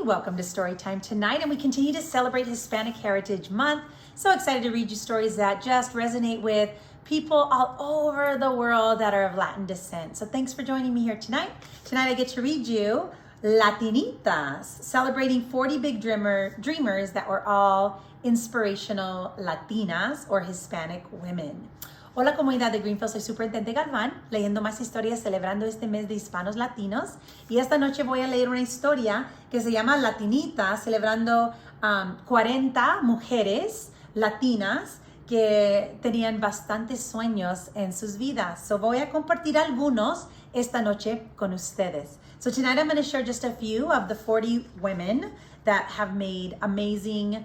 welcome to Storytime tonight, and we continue to celebrate Hispanic Heritage Month. So excited to read you stories that just resonate with people all over the world that are of Latin descent. So thanks for joining me here tonight. Tonight I get to read you Latinitas, celebrating 40 big dreamers that were all inspirational Latinas or Hispanic women. Hola comunidad de Greenfield, soy Superintendent Galvan, leyendo más historias celebrando este mes de hispanos latinos. Y esta noche voy a leer una historia que se llama Latinita, celebrando 40 mujeres latinas que tenían bastantes sueños en sus vidas. So voy a compartir algunos esta noche con ustedes. So tonight I'm going to share just a few of the 40 women that have made amazing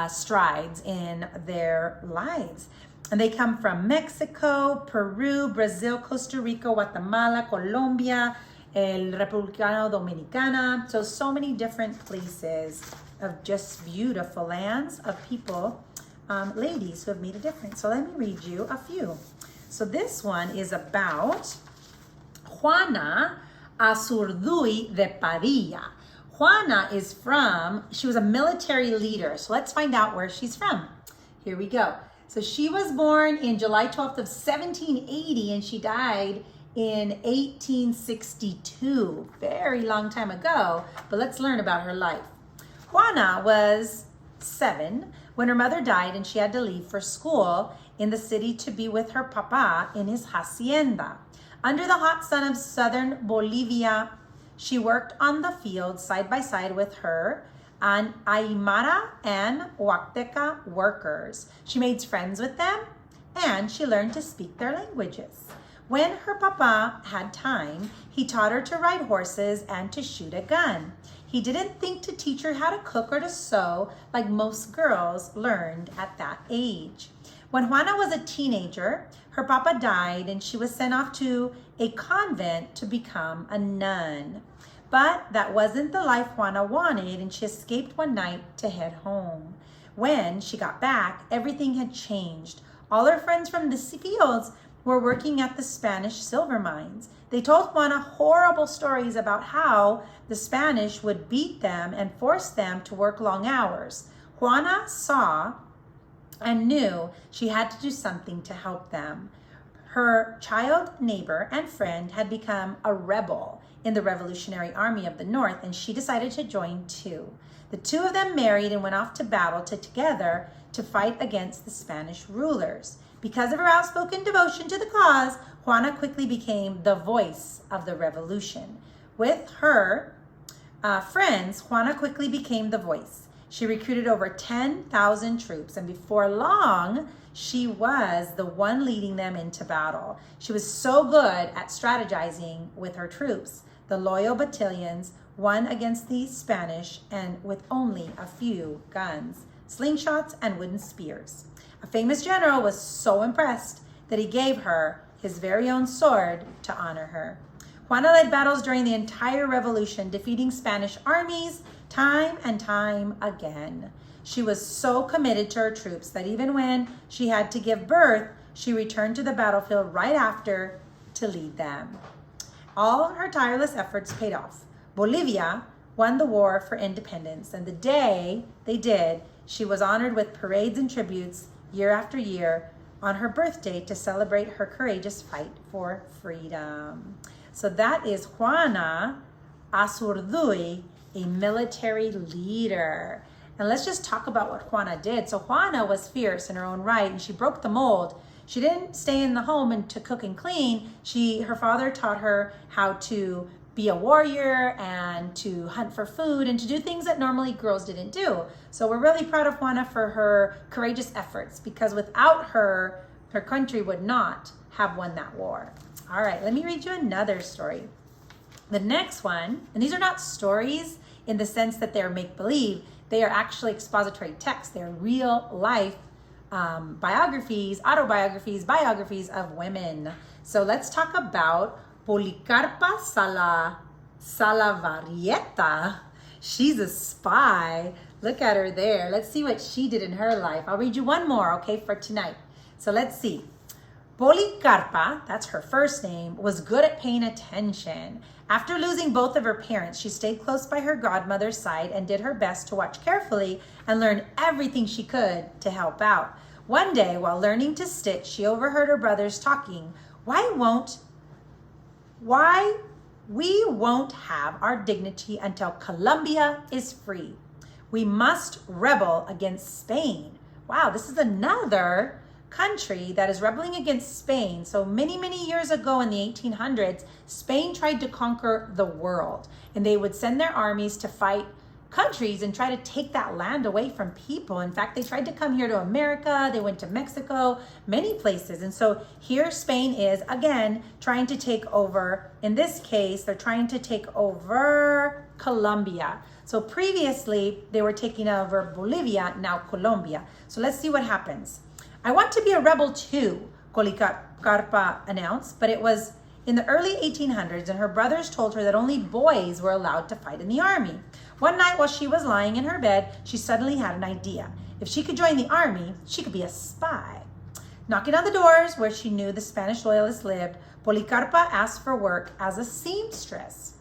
strides in their lives. And they come from Mexico, Peru, Brazil, Costa Rica, Guatemala, Colombia, el Republicano Dominicana. So many different places of just beautiful lands of people, ladies who have made a difference. So let me read you a few. So this one is about Juana Azurduy de Padilla. Juana she was a military leader. So let's find out where she's from. Here we go. So she was born in July 12th of 1780 and she died in 1862. Very long time ago, but let's learn about her life. Juana was 7 when her mother died and she had to leave for school in the city to be with her papa in his hacienda. Under the hot sun of southern Bolivia, she worked on the field side by side with her and Aymara and Huasteca workers. She made friends with them and she learned to speak their languages. When her papa had time, he taught her to ride horses and to shoot a gun. He didn't think to teach her how to cook or to sew like most girls learned at that age. When Juana was a teenager, her papa died and she was sent off to a convent to become a nun. But that wasn't the life Juana wanted, and she escaped one night to head home. When she got back, everything had changed. All her friends from the fields were working at the Spanish silver mines. They told Juana horrible stories about how the Spanish would beat them and force them to work long hours. Juana saw and knew she had to do something to help them. Her child neighbor and friend had become a rebel in the Revolutionary Army of the North, and she decided to join too. The two of them married and went off to battle together to fight against the Spanish rulers. Because of her outspoken devotion to the cause, Juana quickly became the voice of the revolution. With her friends, Juana quickly became the voice. She recruited over 10,000 troops, and before long, she was the one leading them into battle. She was so good at strategizing with her troops. The loyal battalions won against the Spanish and with only a few guns, slingshots, and wooden spears. A famous general was so impressed that he gave her his very own sword to honor her. Juana led battles during the entire revolution, defeating Spanish armies time and time again. She was so committed to her troops that even when she had to give birth, she returned to the battlefield right after to lead them. All her tireless efforts paid off. Bolivia won the war for independence, and the day they did, she was honored with parades and tributes year after year on her birthday to celebrate her courageous fight for freedom. So that is Juana Azurduy, a military leader. And let's just talk about what Juana did. So Juana was fierce in her own right, and she broke the mold. She didn't stay in the home and to cook and clean. Her father taught her how to be a warrior and to hunt for food and to do things that normally girls didn't do. So we're really proud of Juana for her courageous efforts, because without her, her country would not have won that war. All right, let me read you another story. The next one, and these are not stories in the sense that they're make-believe, they are actually expository texts. They're real life biographies of women. So let's talk about Policarpa Salavarieta. She's a spy. Look at her there. Let's see what she did in her life. I'll read you one more, okay, for tonight. So let's see. Policarpa, that's her first name, was good at paying attention. After losing both of her parents, she stayed close by her godmother's side and did her best to watch carefully and learn everything she could to help out. One day, while learning to stitch, she overheard her brothers talking. Why we won't have our dignity until Colombia is free. We must rebel against Spain. Wow, this is another country that is rebelling against Spain. So many years ago in the 1800s, Spain tried to conquer the world, and they would send their armies to fight countries and try to take that land away from people. In fact, they tried to come here to America. They went to Mexico, many places. And so here Spain is again trying to take over. In this case, they're trying to take over Colombia. So previously they were taking over Bolivia, now Colombia. So let's see what happens. I want to be a rebel too, Policarpa announced, but it was in the early 1800s, and her brothers told her that only boys were allowed to fight in the army. One night while she was lying in her bed, she suddenly had an idea. If she could join the army, she could be a spy. Knocking on the doors where she knew the Spanish loyalists lived, Policarpa asked for work as a seamstress.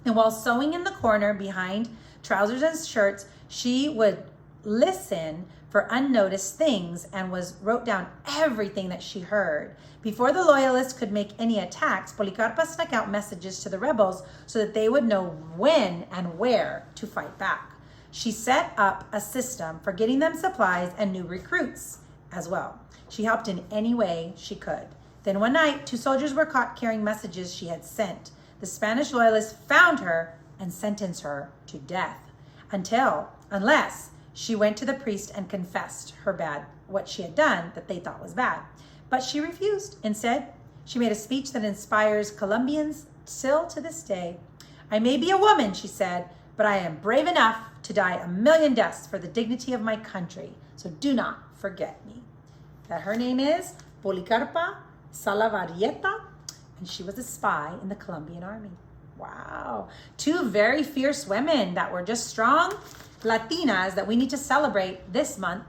And while sewing in the corner behind trousers and shirts, she would listen for unnoticed things and wrote down everything that she heard. Before the loyalists could make any attacks, Policarpa snuck out messages to the rebels so that they would know when and where to fight back. She set up a system for getting them supplies and new recruits as well. She helped in any way she could. Then one night, 2 soldiers were caught carrying messages she had sent. The Spanish loyalists found her and sentenced her to death unless she went to the priest and confessed what she had done that they thought was bad. But she refused. Instead, she made a speech that inspires Colombians still to this day. I may be a woman, she said, but I am brave enough to die 1,000,000 deaths for the dignity of my country. So do not forget me. That her name is Policarpa Salavarrieta, and she was a spy in the Colombian army. Wow. 2 very fierce women that were just strong Latinas that we need to celebrate this month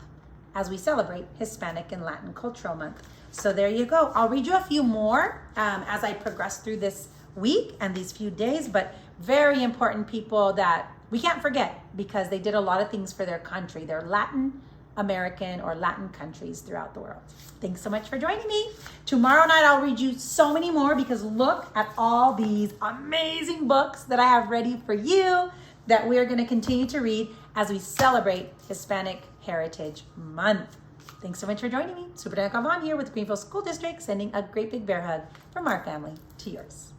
as we celebrate Hispanic and Latin Cultural Month. So there you go. I'll read you a few more as I progress through this week and these few days, but very important people that we can't forget because they did a lot of things for their country. They're Latin American or Latin countries throughout the world. Thanks so much for joining me. Tomorrow night, I'll read you so many more because look at all these amazing books that I have ready for you that we are going to continue to read as we celebrate Hispanic Heritage Month. Thanks so much for joining me. Superintendent Galvan here with the Greenville School District, sending a great big bear hug from our family to yours.